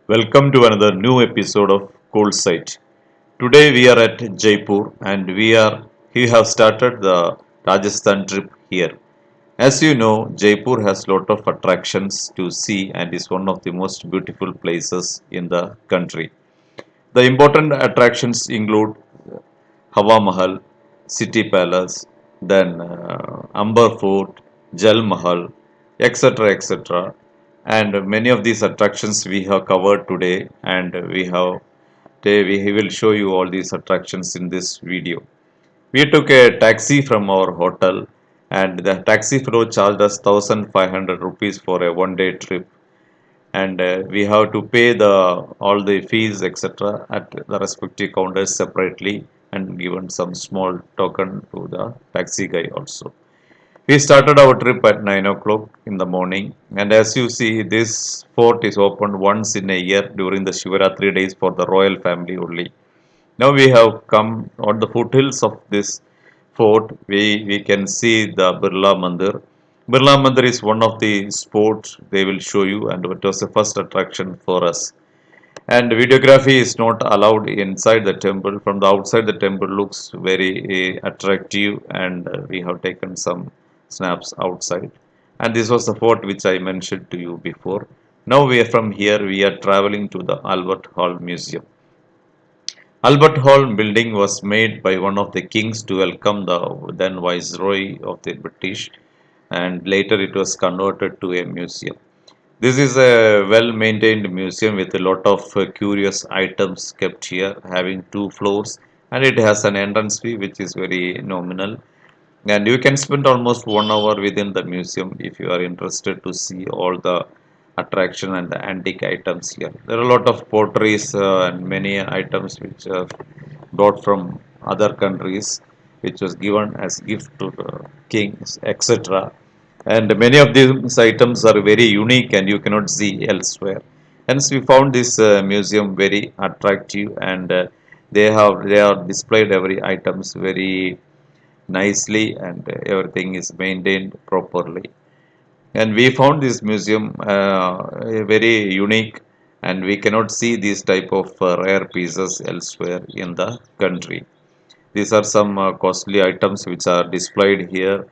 Welcome to another new episode of Coolsite. Today we are at Jaipur and we have started the Rajasthan trip here. As you know, Jaipur has lot of attractions to see and is one of the most beautiful places in the country. The important attractions include Hawamahal, Citypalace, then Amerfort, Jalmahal, etc. etc. And many of these attractions we have covered today, and we will show you all these attractions in this video. We took a taxi from our hotel, and the taxi floor charged us 1500 rupees for a one-day trip, and we have to pay the all the fees etc at the respective counters separately and given some small token to the taxi guy also. We started our trip at 9 o'clock in the morning, and as you see, this fort is opened once in a year during the Shivaratri days for the royal family only. Now we have come on the foothills of this fort. We can see the Birlamandir. Birlamandir is one of the spots they will show you, and it was the first attraction for us. And videography is not allowed inside the temple. From the outside, the temple looks very attractive, and we have taken some snaps outside. And this was the fort which I mentioned to you before. Now we are from here. We are traveling to the Albert Hall Museum. Albert Hall building was made by one of the kings to welcome the then Viceroy of the British, and later it was converted to a museum. This is a well maintained museum with a lot of curious items kept here, having two floors, and it has an entrance fee which is very nominal. And you can spend almost 1 hour within the museum if you are interested to see all the attraction and the antique items here. There are a lot of potteries and many items which are brought from other countries, which was given as gift to the kings, etc. And many of these items are very unique and you cannot see elsewhere. Hence, we found this museum very attractive, and they are displayed every items very nicely, and everything is maintained properly. And we found this museum very unique, and we cannot see these type of rare pieces elsewhere in the country. These are some costly items which are displayed here,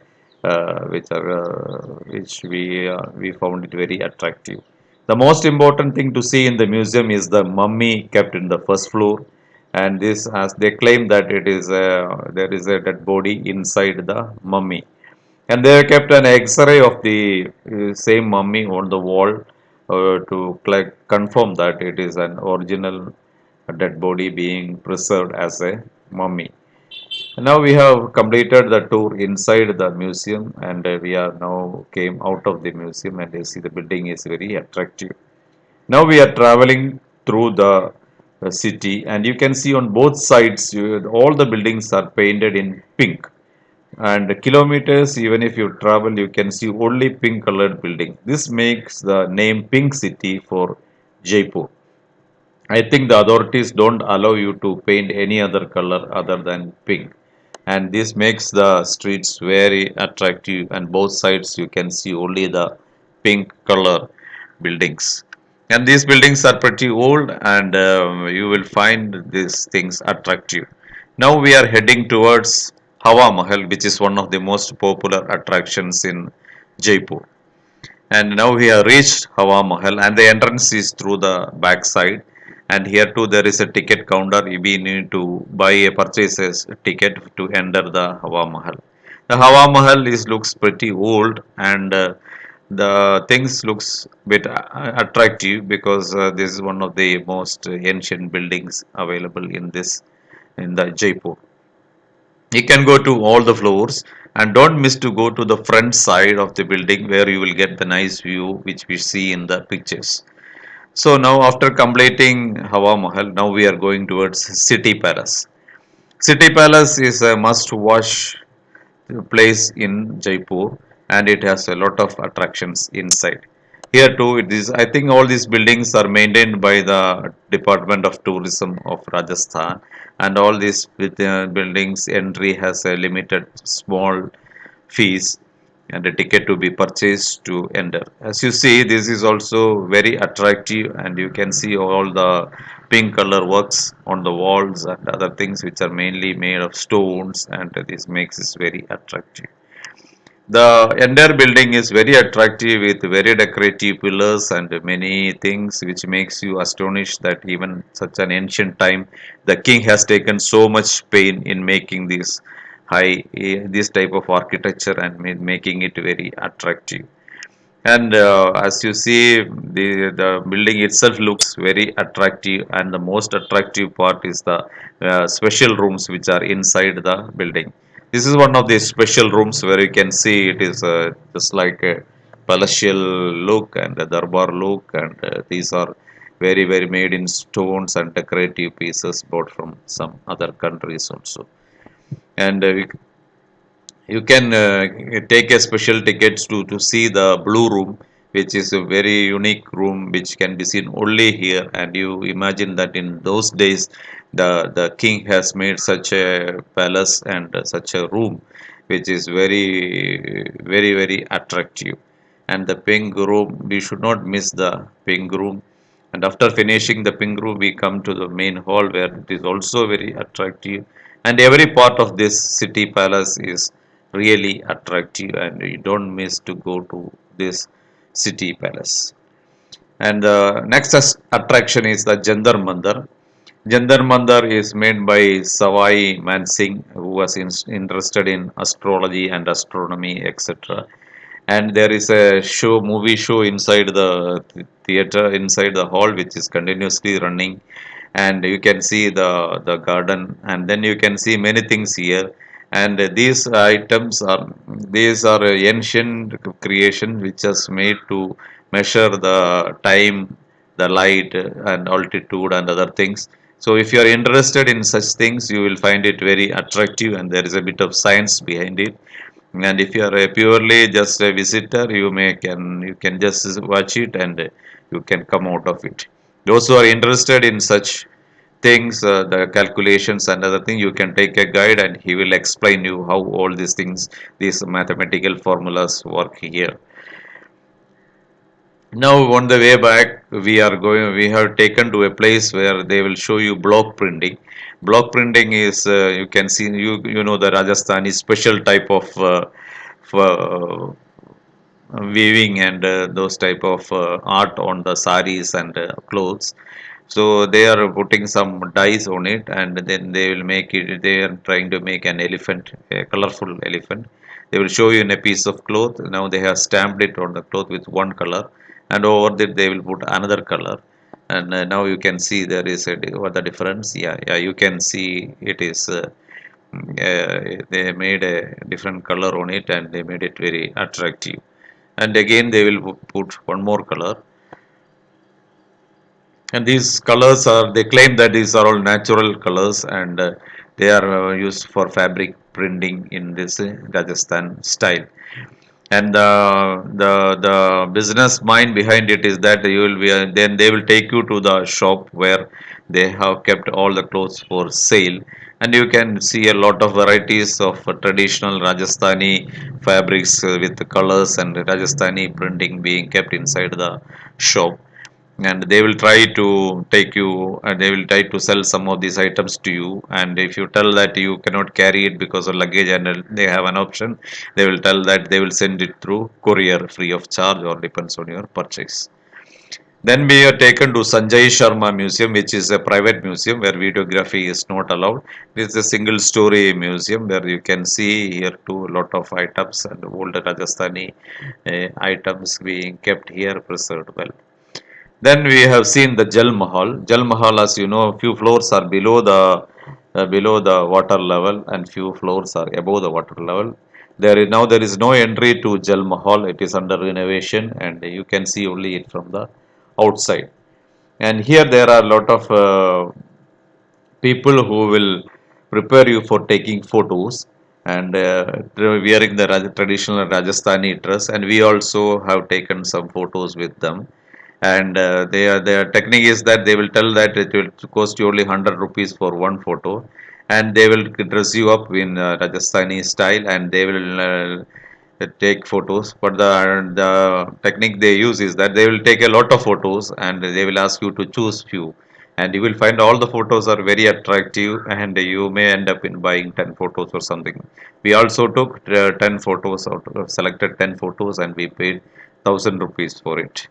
which we found it very attractive. The most important thing to see in the museum is the mummy kept in the first floor, and this, as they claim that there is a dead body inside the mummy, and they have kept an X-ray of the same mummy on the wall to confirm that it is an original dead body being preserved as a mummy. Now we have completed the tour inside the museum, and we are now came out of the museum, and you see the building is very attractive. Now we are traveling through the city, and you can see on both sides all the buildings are painted in pink, and kilometers even if you travel you can see only pink colored building. This makes the name Pink City for Jaipur. I think the authorities don't allow you to paint any other color other than pink, and this makes the streets very attractive, and both sides you can see only the pink color buildings. And these buildings are pretty old, and you will find these things attractive. Now we are heading towards Hawamahal, which is one of the most popular attractions in Jaipur. And now we have reached Hawamahal, and the entrance is through the back side. And here too there is a ticket counter. We need to buy a purchase ticket to enter the Hawamahal. The Hawamahal is looks pretty old, and the things looks bit attractive because this is one of the most ancient buildings available in the Jaipur. You can go to all the floors, and don't miss to go to the front side of the building where you will get the nice view which we see in the pictures. So now after completing Hawa Mahal, now we are going towards City Palace. City Palace is a must watch place in Jaipur, and it has a lot of attractions inside. Here too, it is. I think all these buildings are maintained by the Department of Tourism of Rajasthan, and all these buildings entry has a limited small fees, and a ticket to be purchased to enter. As you see, this is also very attractive, and you can see all the pink color works on the walls and other things which are mainly made of stones, and this makes it very attractive. The entire building is very attractive with very decorative pillars and many things which makes you astonished that even such an ancient time the king has taken so much pain in making this type of architecture and making it very attractive. And as you see, the building itself looks very attractive, and the most attractive part is the special rooms which are inside the building. This is one of the special rooms where you can see it is just like a palatial look and a darbar look, and these are very made in stones and decorative pieces bought from some other countries also. And you can take a special tickets to see the blue room, which is a very unique room which can be seen only here. And you imagine that in those days the king has made such a palace and such a room which is very attractive. And the pink room, we should not miss the pink room. And after finishing the pink room, we come to the main hall where it is also very attractive. And every part of this city palace is really attractive, and you don't miss to go to this city palace. And the next attraction is the Jantarmantar. Jantarmantar is made by Savai Mansingh, who was interested in astrology and astronomy, etc. And there is a movie show inside the theater, inside the hall, which is continuously running. And you can see the garden, and then you can see many things here. And these are ancient creation which is made to measure the time, the light, and altitude and other things. So if you are interested in such things, you will find it very attractive, and there is a bit of science behind it. And if you are a purely just a visitor, you can just watch it, and you can come out of it. Those who are interested in such things, the calculations and other thing, you can take a guide and he will explain you how all these things, these mathematical formulas work here. Now on the way back, we have taken to a place where they will show you block printing. Block printing is, you can see, you know, the Rajasthani special type of weaving and those type of art on the saris and clothes. So they are putting some dyes on it, and then they will make it. They are trying to make an elephant, a colorful elephant. They will show you in a piece of cloth. Now they have stamped it on the cloth with one color, and over that they will put another color. And now you can see there is what the difference. Yeah, you can see it is. They made a different color on it, and they made it very attractive. And again they will put one more color. And these colors are, they claim that these are all natural colors, and they are used for fabric printing in this Rajasthan style. And the business mind behind it is that you will be then they will take you to the shop where they have kept all the clothes for sale. And you can see a lot of varieties of traditional Rajasthani fabrics with the colors and Rajasthani printing being kept inside the shop. And they will try to take you, and they will try to sell some of these items to you. And if you tell that you cannot carry it because of luggage, and they have an option, they will tell that they will send it through courier free of charge, or depends on your purchase. Then we are taken to Sanjay Sharma Museum, which is a private museum where videography is not allowed. This is a single story museum where you can see here too a lot of items and old Rajasthani items being kept here, preserved well. Then we have seen the Jalmahal. Jalmahal, as you know, few floors are below the water level, and few floors are above the water level. There is no entry to Jalmahal. It is under renovation, and you can see only it from the outside. And here there are a lot of people who will prepare you for taking photos, and wearing the traditional Rajasthani dress. And we also have taken some photos with them. And their technique is that they will tell that it will cost you only 100 rupees for one photo, and they will dress you up in Rajasthani style, and they will take photos, but the technique they use is that they will take a lot of photos and they will ask you to choose few, and you will find all the photos are very attractive, and you may end up in buying 10 photos or something. We also took 10 photos out of selected 10 photos, and we paid 1000 rupees for it.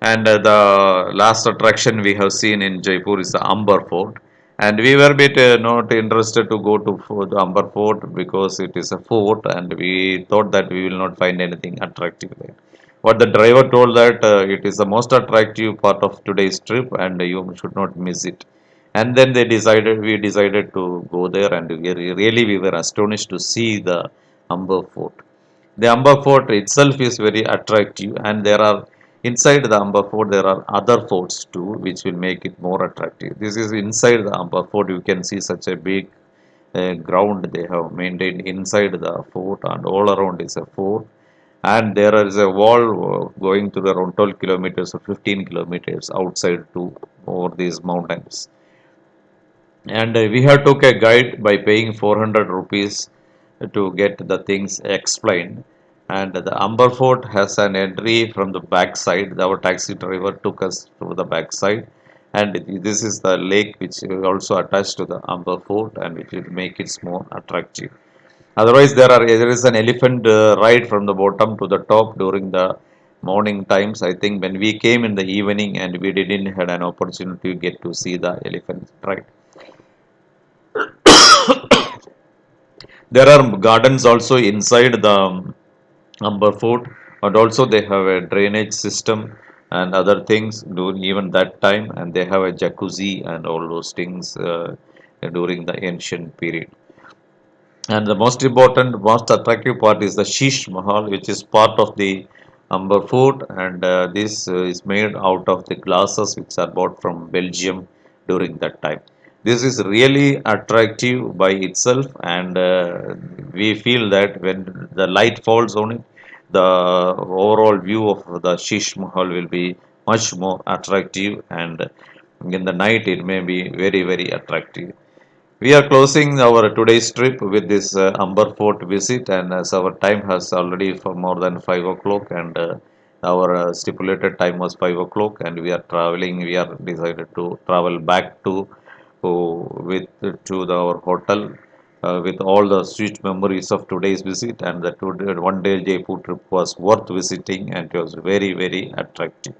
And the last attraction we have seen in Jaipur is the Amber Fort. And we were a bit not interested to go to the Amber Fort because it is a fort, and we thought that we will not find anything attractive there. But the driver told that it is the most attractive part of today's trip, and you should not miss it. And then we decided to go there, and we were astonished to see the Amber Fort. The Amba Fort itself is very attractive, and there are inside the Amba Fort there are other forts too, which will make it more attractive. This is inside the Amba Fort. You can see such a big ground they have maintained inside the fort, and all around is a fort. And there is a wall going to around 12 kilometers or 15 kilometers outside to over these mountains. And we have took a guide by paying 400 rupees to get the things explained. And the Amber Fort has an entry from the back side. Our taxi driver took us to the back side, and this is the lake which is also attached to the Amber Fort, and which will make it more attractive. Otherwise, there is an elephant ride from the bottom to the top during the morning times. I think when we came in the evening, and we didn't had an opportunity to get to see the elephant ride. There are gardens also inside the Amber Fort, and also they have a drainage system and other things during even that time, and they have a jacuzzi and all those things during the ancient period. And the most important, most attractive part is the SHEESH Mahal, which is part of the Amber Fort, and this is made out of the glasses which are bought from Belgium during that time. This is really attractive by itself, and we feel that when the light falls on it, the overall view of the SHEESH Mahal will be much more attractive, and in the night it may be very attractive. We are closing our today's trip with this Amber Fort visit, and as our time has already for more than 5 o'clock, and our stipulated time was 5 o'clock, and we are traveling. We are decided to travel back with our hotel with all the sweet memories of today's visit, and the 1 day Jaipur trip was worth visiting, and it was very attractive.